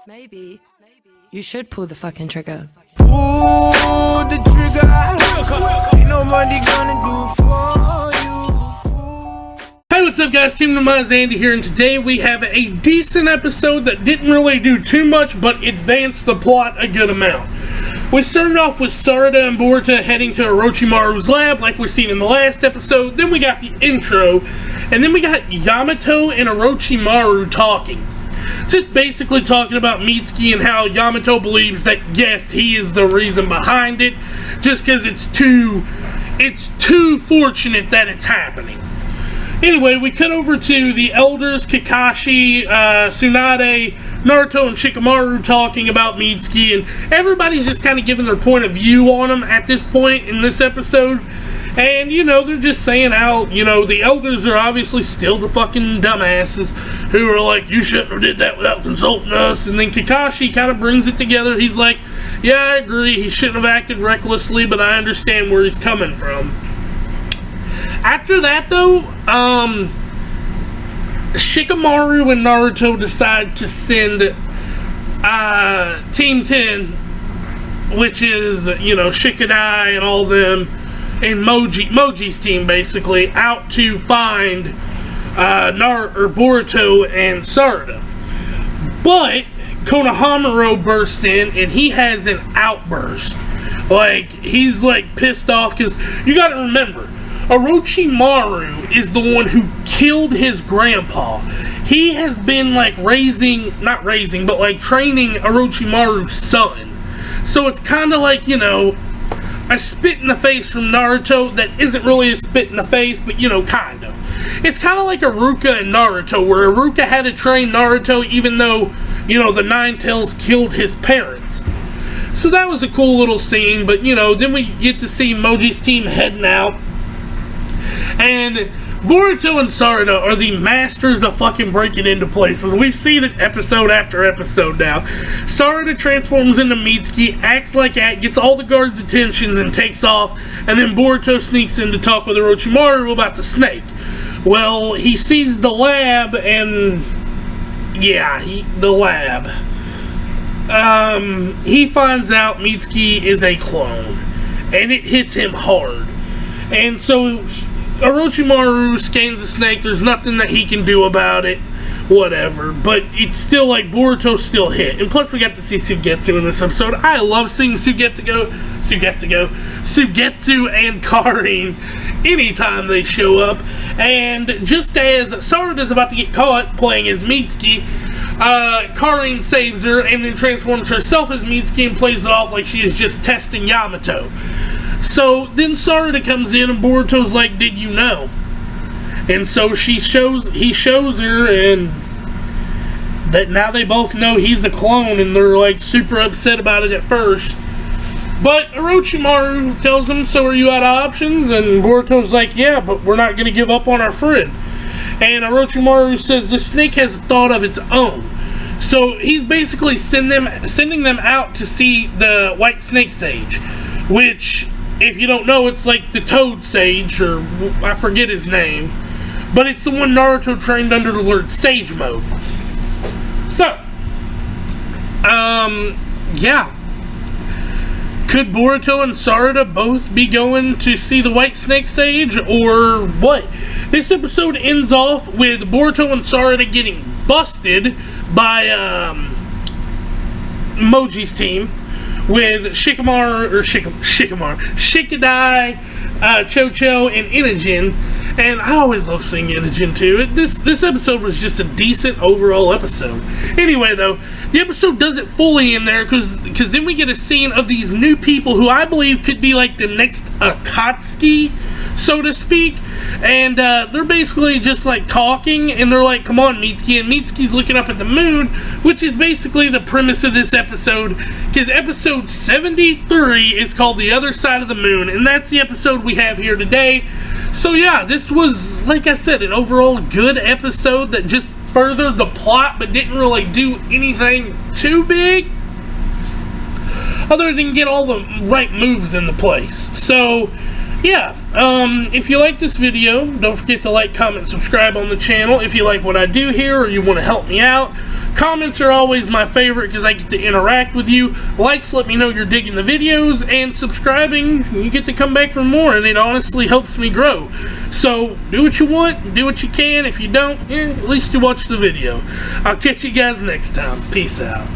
Maybe you should pull the fucking trigger. Pull the trigger. Ain't nobody gonna do for you. Hey, what's up guys? TeamDemise Andy here, and today we have a decent episode that didn't really do too much, but advanced the plot a good amount. We started off with Sarada and Boruto heading to Orochimaru's lab like we've seen in the last episode. Then we got the intro, and then we got Yamato and Orochimaru talking. Just basically talking about Mitsuki and how Yamato believes that, yes, he is the reason behind it, just because it's too fortunate that it's happening. Anyway, we cut over to the elders, Kakashi, Tsunade, Naruto, and Shikamaru talking about Mitsuki, and everybody's just kind of giving their point of view on him at this point in this episode. And, you know, they're just saying how, you know, the elders are obviously still the fucking dumbasses who are like, you shouldn't have did that without consulting us. And then Kakashi kind of brings it together. He's like, yeah, I agree, he shouldn't have acted recklessly, but I understand where he's coming from. After that, though, Shikamaru and Naruto decide to send Team 10, which is, you know, Shikadai and all them, and Moji's team, basically, out to find Boruto and Sarada. But Konohamaru bursts in, and he has an outburst. Like, he's, like, pissed off, because you gotta remember, Orochimaru is the one who killed his grandpa. He has been, like, training Orochimaru's son. So it's kind of like, you know, a spit in the face from Naruto that isn't really a spit in the face, but, you know, kind of. It's kind of like Iruka and Naruto, where Iruka had to train Naruto even though, you know, the Nine Tails killed his parents. So that was a cool little scene, but, you know, then we get to see Moji's team heading out. And Boruto and Sarada are the masters of fucking breaking into places. We've seen it episode after episode now. Sarada transforms into Mitsuki, acts like that, gets all the guards' attention and takes off, and then Boruto sneaks in to talk with Orochimaru about the snake. Well, he sees the lab, and yeah, the lab. He finds out Mitsuki is a clone, and it hits him hard. And so Orochimaru scans the snake. There's nothing that he can do about it. Whatever. But it's still like Boruto's still hit. And plus we got to see Suigetsu in this episode. I love seeing Suigetsu and Karin anytime they show up. And just as Sarada's about to get caught playing as Mitsuki, Karin saves her and then transforms herself as Mitsuki and plays it off like she is just testing Yamato. So then Sarada comes in and Boruto's like, did you know? And so he shows her, and that now they both know he's a clone, and they're like super upset about it at first. But Orochimaru tells them, so are you out of options? And Boruto's like, yeah, but we're not going to give up on our friend. And Orochimaru says the snake has a thought of its own. So he's basically sending them out to see the White Snake Sage, which, if you don't know, it's like the Toad Sage, or I forget his name, but it's the one Naruto trained under the Lord Sage Mode. So, yeah. Could Boruto and Sarada both be going to see the White Snake Sage, or what? This episode ends off with Boruto and Sarada getting busted by Moji's team, with Shikadai, Chocho, and Inogen. And I always love seeing Inogen too. This episode was just a decent overall episode. Anyway, though, the episode doesn't fully end there because then we get a scene of these new people who I believe could be like the next Akatsuki, so to speak. And they're basically just like talking, and they're like, come on, Mitsuki. And Mitsuki's looking up at the moon, which is basically the premise of this episode, because episode 73 is called The Other Side of the Moon, and that's the episode we have here today. So yeah, this was, like I said, an overall good episode that just furthered the plot but didn't really do anything too big other than get all the right moves into place. So yeah, if you like this video, don't forget to like, comment, subscribe on the channel. If you like what I do here or you want to help me out, comments are always my favorite because I get to interact with you. Likes let me know you're digging the videos, and subscribing, you get to come back for more, and it honestly helps me grow. So do what you want, do what you can. If you don't, at least you watch the video. I'll catch you guys next time. Peace out.